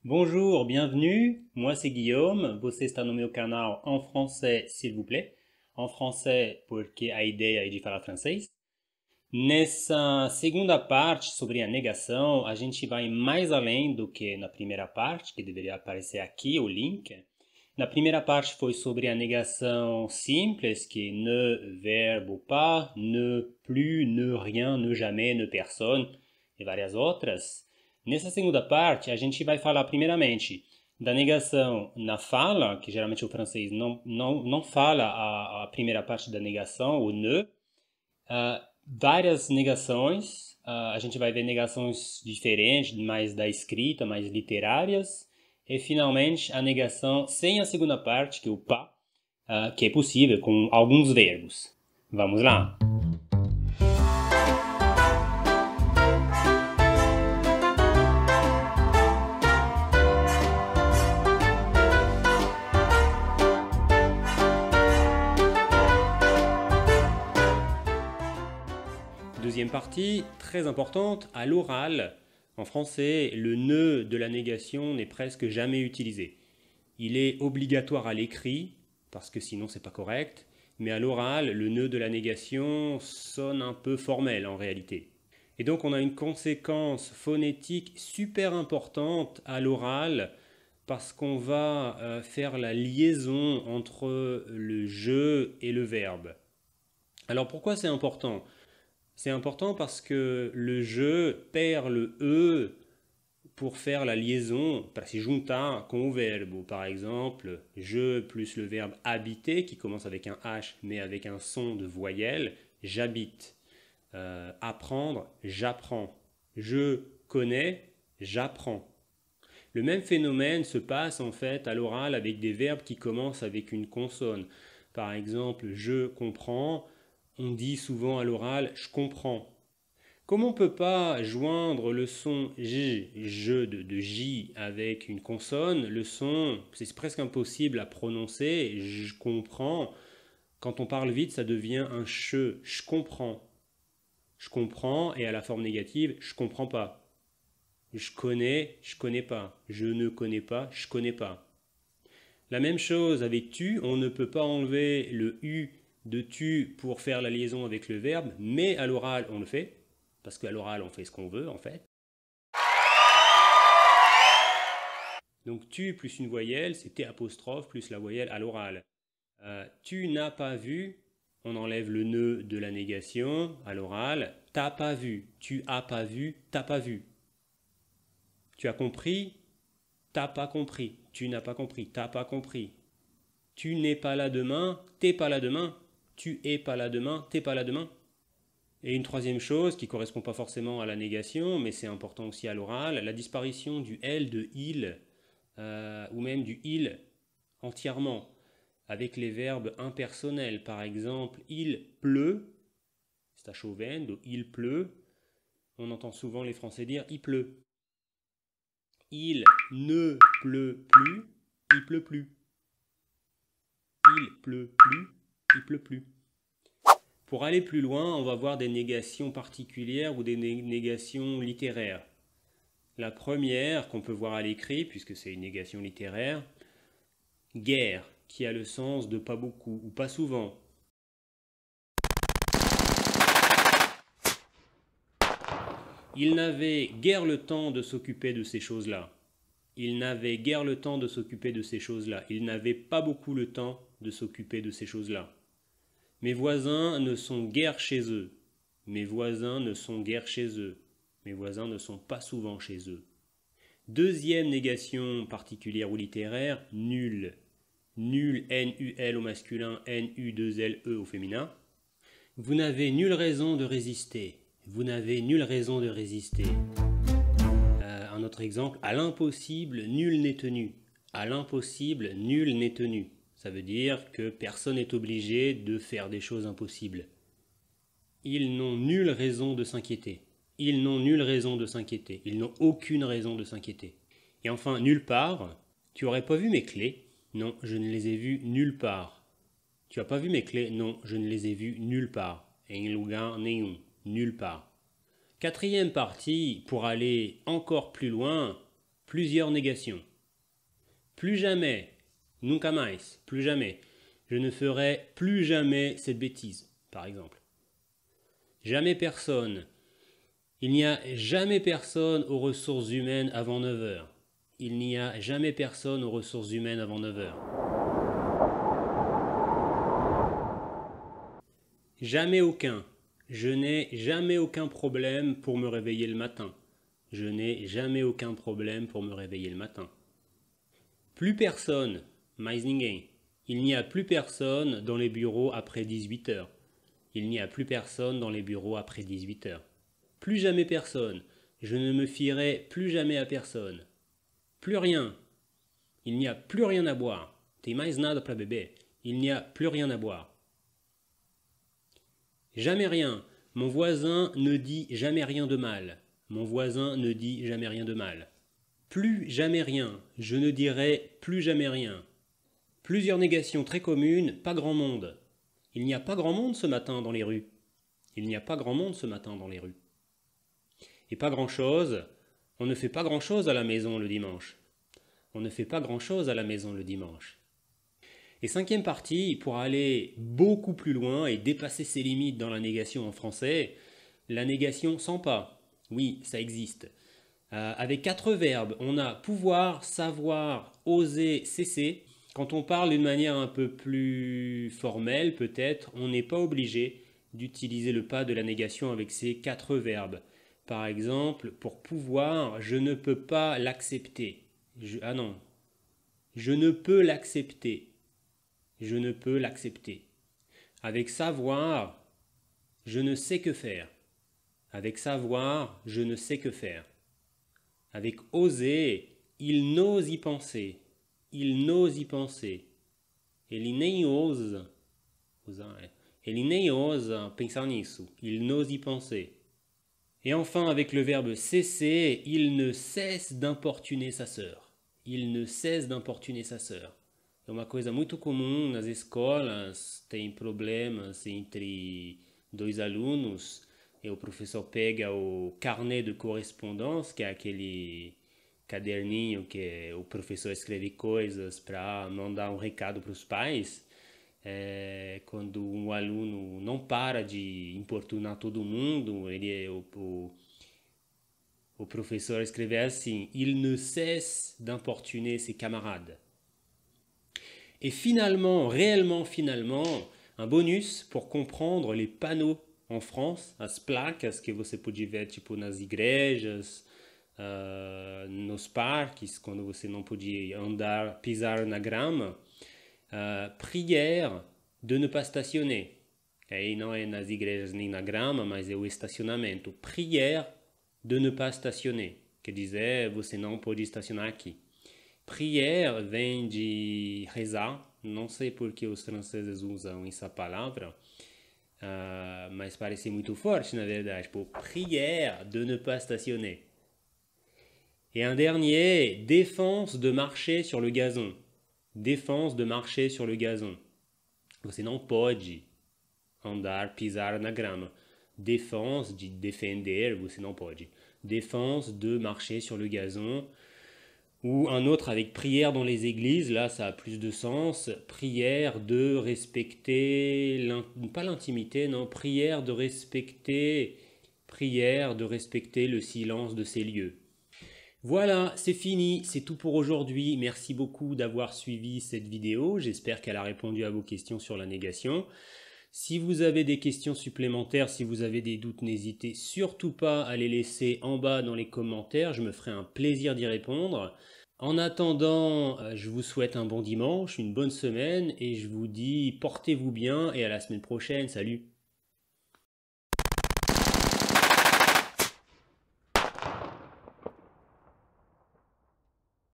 Bonjour, bienvenue. Moi c'est Guillaume. Você está no meu canal em français, s'il vous plaît. Em français, porque a ideia é de falar francês. Nessa segunda parte sobre a negação, a gente vai mais além do que na primeira parte, que deveria aparecer aqui o link. Na primeira parte foi sobre a negação simples, que ne, verbo pas, ne, plus, ne, rien, ne, jamais, ne, personne e várias outras. Nessa segunda parte, a gente vai falar primeiramente da negação na fala, que geralmente o francês não fala a primeira parte da negação, o ne. Várias negações, a gente vai ver negações diferentes, mais da escrita, mais literárias. E finalmente a negação sem a segunda parte, que é o pas, que é possível com alguns verbos. Vamos lá! Deuxième partie, très importante, à l'oral. En français, le ne de la négation n'est presque jamais utilisé. Il est obligatoire à l'écrit, parce que sinon c'est pas correct, mais à l'oral, le ne de la négation sonne un peu formel en réalité. Et donc on a une conséquence phonétique super importante à l'oral, parce qu'on va faire la liaison entre le je et le verbe. Alors pourquoi c'est important ? C'est important parce que le je perd le e pour faire la liaison, para se juntar com o verbo. Par exemple, je plus le verbe habiter, qui commence avec un H mais avec un son de voyelle, j'habite. Apprendre, j'apprends. Je connais, j'apprends. Le même phénomène se passe en fait à l'oral avec des verbes qui commencent avec une consonne. Par exemple, je comprends. On dit souvent à l'oral « je comprends ». Comme on ne peut pas joindre le son « j » de J avec une consonne, le son, c'est presque impossible à prononcer. « Je comprends ». Quand on parle vite, ça devient un « che ». « Je comprends ». « Je comprends » et à la forme négative « je comprends pas ». « Je connais pas ». « Je ne connais pas », « je connais pas ». La même chose avec « tu », on ne peut pas enlever le « u » de tu pour faire la liaison avec le verbe, mais à l'oral on le fait, parce qu'à l'oral on fait ce qu'on veut en fait. Donc tu plus une voyelle, c'est T apostrophe plus la voyelle à l'oral. Tu n'as pas vu, on enlève le ne de la négation à l'oral. T'as pas vu, tu as pas vu, t'as pas vu. Tu as compris, t'as pas compris, tu n'as pas compris, t'as pas compris. Tu n'es pas là demain, t'es pas là demain. Tu es pas là demain, t'es pas là demain. Et une troisième chose qui ne correspond pas forcément à la négation, mais c'est important aussi à l'oral, la disparition du L de il, ou même du il entièrement, avec les verbes impersonnels. Par exemple, il pleut, c'est à Chauvin, donc il pleut. On entend souvent les Français dire il pleut. Il ne pleut plus, il pleut plus. Il pleut plus, il pleut plus. Pour aller plus loin, on va voir des négations particulières ou des négations littéraires. La première, qu'on peut voir à l'écrit, puisque c'est une négation littéraire, guère, qui a le sens de pas beaucoup ou pas souvent. Il n'avait guère le temps de s'occuper de ces choses-là. Il n'avait guère le temps de s'occuper de ces choses-là. Il n'avait pas beaucoup le temps de s'occuper de ces choses-là. Mes voisins ne sont guère chez eux. Mes voisins ne sont guère chez eux. Mes voisins ne sont pas souvent chez eux. Deuxième négation particulière ou littéraire, nul. Nul, N-U-L au masculin, N-U-2-L-E au féminin. Vous n'avez nulle raison de résister. Vous n'avez nulle raison de résister. Un autre exemple, à l'impossible, nul n'est tenu. À l'impossible, nul n'est tenu. Ça veut dire que personne n'est obligé de faire des choses impossibles. Ils n'ont nulle raison de s'inquiéter. Ils n'ont nulle raison de s'inquiéter. Ils n'ont aucune raison de s'inquiéter. Et enfin, nulle part. Tu aurais pas vu mes clés? Non, je ne les ai vues nulle part. Tu as pas vu mes clés? Non, je ne les ai vues nulle part. Em lugar nenhum. Nulle part. Quatrième partie, pour aller encore plus loin, plusieurs négations. Plus jamais, nunca mais, plus jamais, je ne ferai plus jamais cette bêtise, par exemple. Jamais personne. Il n'y a jamais personne aux ressources humaines avant 9 heures. Il n'y a jamais personne aux ressources humaines avant 9 heures. Jamais aucun. Je n'ai jamais aucun problème pour me réveiller le matin. Je n'ai jamais aucun problème pour me réveiller le matin. Plus personne. Mais ninguém. Il n'y a plus personne dans les bureaux après 18 heures. Il n'y a plus personne dans les bureaux après 18 heures. Plus jamais personne. Je ne me fierai plus jamais à personne. Plus rien. Il n'y a plus rien à boire. Tem mais nada para beber. Il n'y a plus rien à boire. Jamais rien. Mon voisin ne dit jamais rien de mal. Mon voisin ne dit jamais rien de mal. Plus jamais rien. Je ne dirai plus jamais rien. Plusieurs négations très communes, pas grand monde. Il n'y a pas grand monde ce matin dans les rues. Il n'y a pas grand monde ce matin dans les rues. Et pas grand-chose, on ne fait pas grand-chose à la maison le dimanche. On ne fait pas grand-chose à la maison le dimanche. Et cinquième partie, pour aller beaucoup plus loin et dépasser ses limites dans la négation en français, la négation sans pas. Oui, ça existe. Avec 4 verbes, on a pouvoir, savoir, oser, cesser. Quand on parle d'une manière un peu plus formelle, peut-être, on n'est pas obligé d'utiliser le pas de la négation avec ces 4 verbes. Par exemple, pour pouvoir, je ne peux pas l'accepter. Je ne peux l'accepter. Je ne peux l'accepter. Avec savoir, je ne sais que faire. Avec savoir, je ne sais que faire. Avec oser, il n'ose y penser. Il n'ose y penser. Ele nem ose. Ele nem ose pensar nisso. Il n'ose y penser. Et enfin, avec le verbe cesser, il ne cesse d'importuner sa sœur. Il ne cesse d'importuner sa sœur. É uma coisa muito comum nas escolas, tem problemas entre 2 alunos, e o professor pega o carnet de correspondance, que é aquele caderninho que o professor escreve coisas para mandar recado para os pais. Quando um aluno não para de importunar todo mundo, o professeur escrevait assim: il ne cesse d'importuner ses camarades. Et finalement, réellement finalement, un bonus pour comprendre les panneaux en France, as placas que você pode ver tipo nas igrejas, nos parques, quando você não podia andar, pisar na grama. Prière de ne pas stationner. Aí não é nas igrejas nem na grama, mas é o estacionamento. Prière de ne pas stationner. Quer dizer, você não pode estacionar aqui. Prière vem de rezar. Não sei por que os franceses usam essa palavra, mas parece muito forte, na verdade. Pour prière de ne pas stationner. Et un dernier, défense de marcher sur le gazon. Défense de marcher sur le gazon. Você não pode andar, pisar na grama. Défense de defender, você não pode. Défense de marcher sur le gazon. Ou un autre avec prière dans les églises, là ça a plus de sens. Prière de respecter, pas l'intimité, non, prière de respecter le silence de ces lieux. Voilà, c'est fini, c'est tout pour aujourd'hui. Merci beaucoup d'avoir suivi cette vidéo. J'espère qu'elle a répondu à vos questions sur la négation. Si vous avez des questions supplémentaires, si vous avez des doutes, n'hésitez surtout pas à les laisser en bas dans les commentaires. Je me ferai un plaisir d'y répondre. En attendant, je vous souhaite un bon dimanche, une bonne semaine et je vous dis portez-vous bien et à la semaine prochaine. Salut!